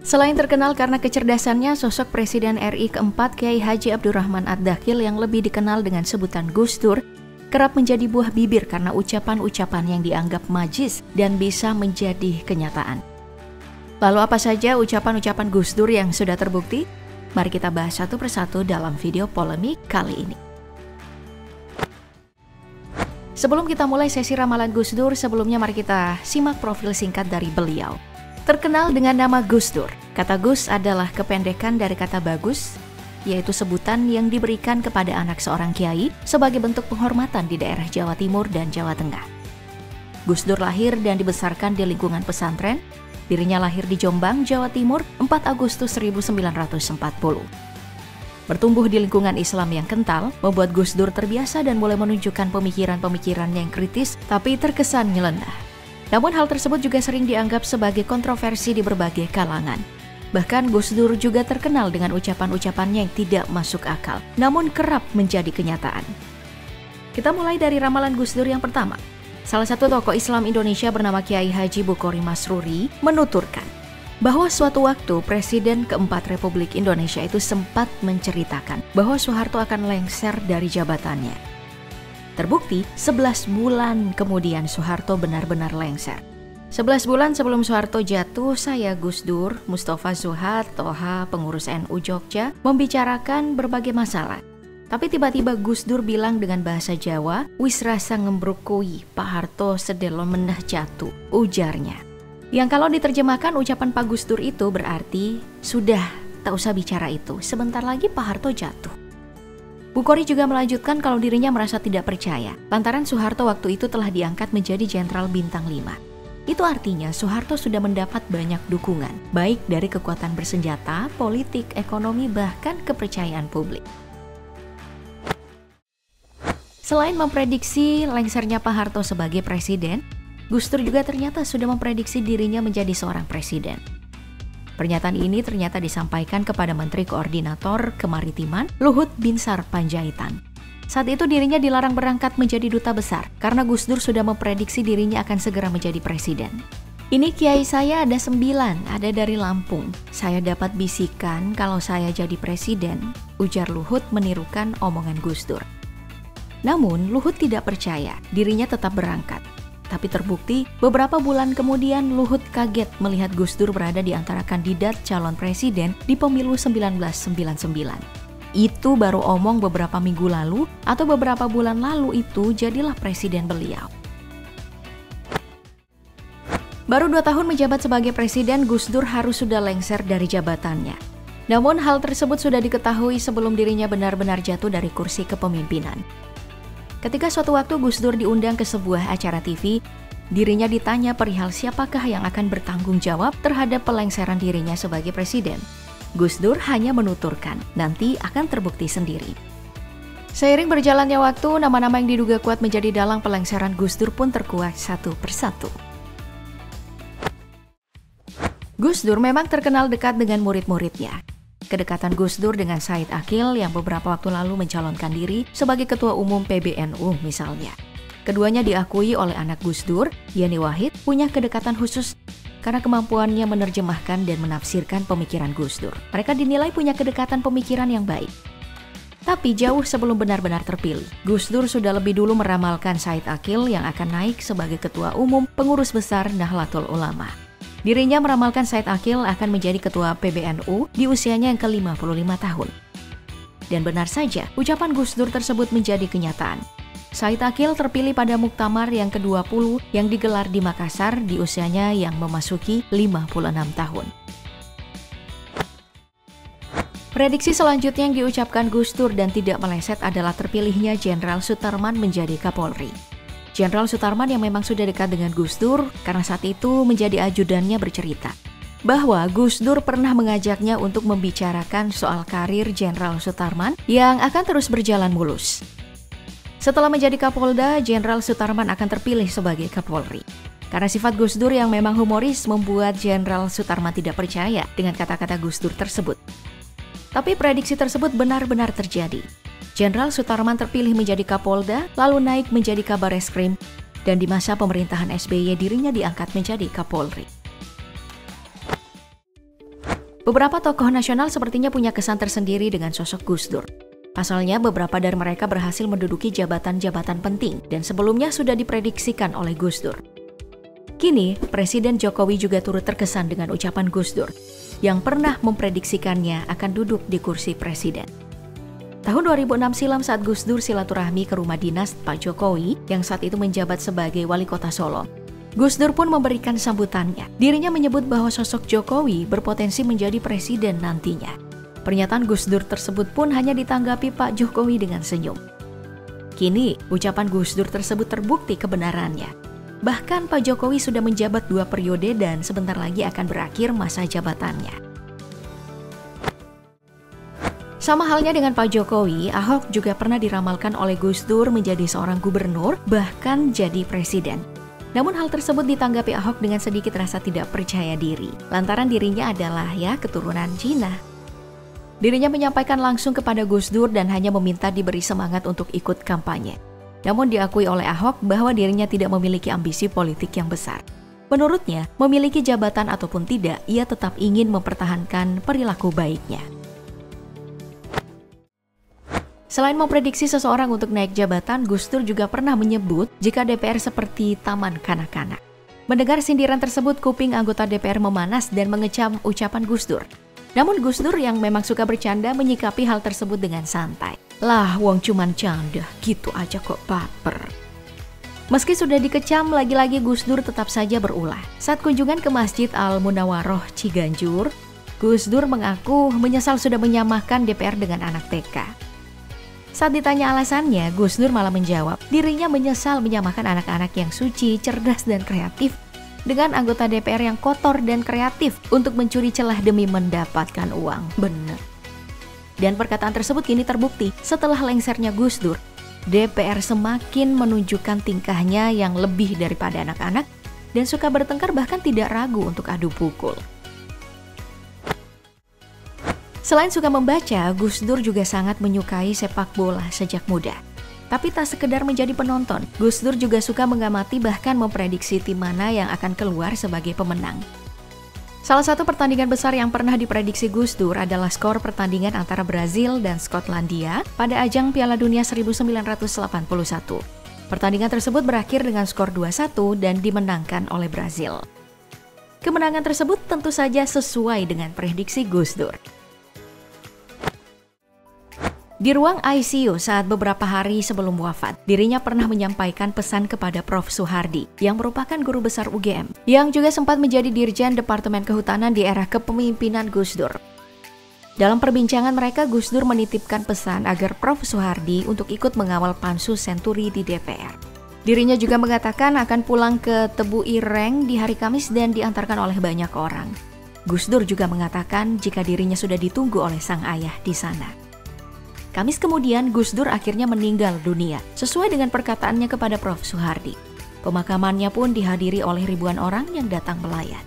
Selain terkenal karena kecerdasannya, sosok Presiden RI keempat Kiai Haji Abdurrahman Ad-Dakhil yang lebih dikenal dengan sebutan Gus Dur kerap menjadi buah bibir karena ucapan-ucapan yang dianggap magis dan bisa menjadi kenyataan. Lalu apa saja ucapan-ucapan Gus Dur yang sudah terbukti? Mari kita bahas satu persatu dalam video polemik kali ini. Sebelum kita mulai sesi ramalan Gus Dur, sebelumnya mari kita simak profil singkat dari beliau. Terkenal dengan nama Gus Dur. Kata Gus adalah kependekan dari kata bagus, yaitu sebutan yang diberikan kepada anak seorang kiai sebagai bentuk penghormatan di daerah Jawa Timur dan Jawa Tengah. Gus Dur lahir dan dibesarkan di lingkungan pesantren. Dirinya lahir di Jombang, Jawa Timur, 4 Agustus 1940. Bertumbuh di lingkungan Islam yang kental, membuat Gus Dur terbiasa dan mulai menunjukkan pemikiran-pemikiran yang kritis tapi terkesan nyeleneh. Namun hal tersebut juga sering dianggap sebagai kontroversi di berbagai kalangan. Bahkan Gus Dur juga terkenal dengan ucapan-ucapannya yang tidak masuk akal, namun kerap menjadi kenyataan. Kita mulai dari ramalan Gus Dur yang pertama. Salah satu tokoh Islam Indonesia bernama Kiai Haji Bukhari Masruri menuturkan bahwa suatu waktu Presiden keempat Republik Indonesia itu sempat menceritakan bahwa Soeharto akan lengser dari jabatannya. Terbukti, 11 bulan kemudian Soeharto benar-benar lengser. 11 bulan sebelum Soeharto jatuh, saya Gus Dur, Mustafa Zuhad, Toha, pengurus NU Jogja, membicarakan berbagai masalah. Tapi tiba-tiba Gus Dur bilang dengan bahasa Jawa, "Wis rasa ngembrukui, Pak Harto sedelo menah jatuh," ujarnya. Yang kalau diterjemahkan ucapan Pak Gus Dur itu berarti, sudah, tak usah bicara itu, sebentar lagi Pak Harto jatuh. Bukhari juga melanjutkan kalau dirinya merasa tidak percaya, lantaran Soeharto waktu itu telah diangkat menjadi Jenderal Bintang 5. Itu artinya Soeharto sudah mendapat banyak dukungan, baik dari kekuatan bersenjata, politik, ekonomi, bahkan kepercayaan publik. Selain memprediksi lengsernya Pak Harto sebagai presiden, Gus Dur juga ternyata sudah memprediksi dirinya menjadi seorang presiden. Pernyataan ini ternyata disampaikan kepada Menteri Koordinator Kemaritiman Luhut Binsar Panjaitan. Saat itu dirinya dilarang berangkat menjadi duta besar karena Gus Dur sudah memprediksi dirinya akan segera menjadi presiden. "Ini kiai saya ada 9, ada dari Lampung. Saya dapat bisikan kalau saya jadi presiden," ujar Luhut menirukan omongan Gus Dur. Namun Luhut tidak percaya, dirinya tetap berangkat. Tapi terbukti, beberapa bulan kemudian Luhut kaget melihat Gus Dur berada di antara kandidat calon presiden di pemilu 1999. Itu baru omong beberapa minggu lalu atau beberapa bulan lalu itu jadilah presiden beliau. Baru 2 tahun menjabat sebagai presiden, Gus Dur harus sudah lengser dari jabatannya. Namun hal tersebut sudah diketahui sebelum dirinya benar-benar jatuh dari kursi kepemimpinan. Ketika suatu waktu Gus Dur diundang ke sebuah acara TV, dirinya ditanya perihal siapakah yang akan bertanggung jawab terhadap pelengseran dirinya sebagai presiden. Gus Dur hanya menuturkan, nanti akan terbukti sendiri. Seiring berjalannya waktu, nama-nama yang diduga kuat menjadi dalang pelengseran Gus Dur pun terkuak satu persatu. Gus Dur memang terkenal dekat dengan murid-muridnya. Kedekatan Gus Dur dengan Said Akil yang beberapa waktu lalu mencalonkan diri sebagai Ketua Umum PBNU misalnya. Keduanya diakui oleh anak Gus Dur, Yeni Wahid, punya kedekatan khusus karena kemampuannya menerjemahkan dan menafsirkan pemikiran Gus Dur. Mereka dinilai punya kedekatan pemikiran yang baik. Tapi jauh sebelum benar-benar terpilih, Gus Dur sudah lebih dulu meramalkan Said Akil yang akan naik sebagai Ketua Umum Pengurus Besar Nahdlatul Ulama. Dirinya meramalkan Said Akil akan menjadi ketua PBNU di usianya yang ke-55 tahun. Dan benar saja, ucapan Gus Dur tersebut menjadi kenyataan. Said Akil terpilih pada Muktamar yang ke-20 yang digelar di Makassar di usianya yang memasuki 56 tahun. Prediksi selanjutnya yang diucapkan Gus Dur dan tidak meleset adalah terpilihnya Jenderal Sutarman menjadi Kapolri. Jenderal Sutarman yang memang sudah dekat dengan Gus Dur karena saat itu menjadi ajudannya bercerita bahwa Gus Dur pernah mengajaknya untuk membicarakan soal karir Jenderal Sutarman yang akan terus berjalan mulus. Setelah menjadi Kapolda, Jenderal Sutarman akan terpilih sebagai Kapolri. Karena sifat Gus Dur yang memang humoris membuat Jenderal Sutarman tidak percaya dengan kata-kata Gus Dur tersebut. Tapi prediksi tersebut benar-benar terjadi. Jenderal Sutarman terpilih menjadi Kapolda, lalu naik menjadi Kabareskrim, dan di masa pemerintahan SBY dirinya diangkat menjadi Kapolri. Beberapa tokoh nasional sepertinya punya kesan tersendiri dengan sosok Gus Dur. Pasalnya, beberapa dari mereka berhasil menduduki jabatan-jabatan penting dan sebelumnya sudah diprediksikan oleh Gus Dur. Kini, Presiden Jokowi juga turut terkesan dengan ucapan Gus Dur yang pernah memprediksikannya akan duduk di kursi presiden. Tahun 2006 silam saat Gus Dur silaturahmi ke rumah dinas Pak Jokowi yang saat itu menjabat sebagai wali kota Solo. Gus Dur pun memberikan sambutannya. Dirinya menyebut bahwa sosok Jokowi berpotensi menjadi presiden nantinya. Pernyataan Gus Dur tersebut pun hanya ditanggapi Pak Jokowi dengan senyum. Kini, ucapan Gus Dur tersebut terbukti kebenarannya. Bahkan Pak Jokowi sudah menjabat 2 periode dan sebentar lagi akan berakhir masa jabatannya. Sama halnya dengan Pak Jokowi, Ahok juga pernah diramalkan oleh Gus Dur menjadi seorang gubernur, bahkan jadi presiden. Namun hal tersebut ditanggapi Ahok dengan sedikit rasa tidak percaya diri, lantaran dirinya adalah keturunan Cina. Dirinya menyampaikan langsung kepada Gus Dur dan hanya meminta diberi semangat untuk ikut kampanye. Namun diakui oleh Ahok bahwa dirinya tidak memiliki ambisi politik yang besar. Menurutnya, memiliki jabatan ataupun tidak, ia tetap ingin mempertahankan perilaku baiknya. Selain memprediksi seseorang untuk naik jabatan, Gus Dur juga pernah menyebut jika DPR seperti taman kanak-kanak. Mendengar sindiran tersebut, kuping anggota DPR memanas dan mengecam ucapan Gus Dur. Namun Gus Dur yang memang suka bercanda menyikapi hal tersebut dengan santai. Lah, wong cuman canda, gitu aja kok baper. Meski sudah dikecam, lagi-lagi Gus Dur tetap saja berulah. Saat kunjungan ke Masjid Al-Munawaroh Ciganjur, Gus Dur mengaku menyesal sudah menyamakan DPR dengan anak TK. Saat ditanya alasannya, Gus Dur malah menjawab, dirinya menyesal menyamakan anak-anak yang suci, cerdas, dan kreatif dengan anggota DPR yang kotor dan kreatif untuk mencuri celah demi mendapatkan uang. Bener. Dan perkataan tersebut kini terbukti setelah lengsernya Gus Dur. DPR semakin menunjukkan tingkahnya yang lebih daripada anak-anak dan suka bertengkar bahkan tidak ragu untuk adu pukul. Selain suka membaca, Gus Dur juga sangat menyukai sepak bola sejak muda. Tapi tak sekedar menjadi penonton, Gus Dur juga suka mengamati bahkan memprediksi tim mana yang akan keluar sebagai pemenang. Salah satu pertandingan besar yang pernah diprediksi Gus Dur adalah skor pertandingan antara Brazil dan Skotlandia pada ajang Piala Dunia 1981. Pertandingan tersebut berakhir dengan skor 2-1 dan dimenangkan oleh Brazil. Kemenangan tersebut tentu saja sesuai dengan prediksi Gus Dur. Di ruang ICU saat beberapa hari sebelum wafat, dirinya pernah menyampaikan pesan kepada Prof. Soehardi yang merupakan guru besar UGM, yang juga sempat menjadi Dirjen Departemen Kehutanan di era kepemimpinan Gus Dur. Dalam perbincangan mereka, Gus Dur menitipkan pesan agar Prof. Soehardi untuk ikut mengawal pansus Senturi di DPR. Dirinya juga mengatakan akan pulang ke Tebu Ireng di hari Kamis dan diantarkan oleh banyak orang. Gus Dur juga mengatakan jika dirinya sudah ditunggu oleh sang ayah di sana. Kamis kemudian, Gus Dur akhirnya meninggal dunia, sesuai dengan perkataannya kepada Prof. Soehardi. Pemakamannya pun dihadiri oleh ribuan orang yang datang melayat.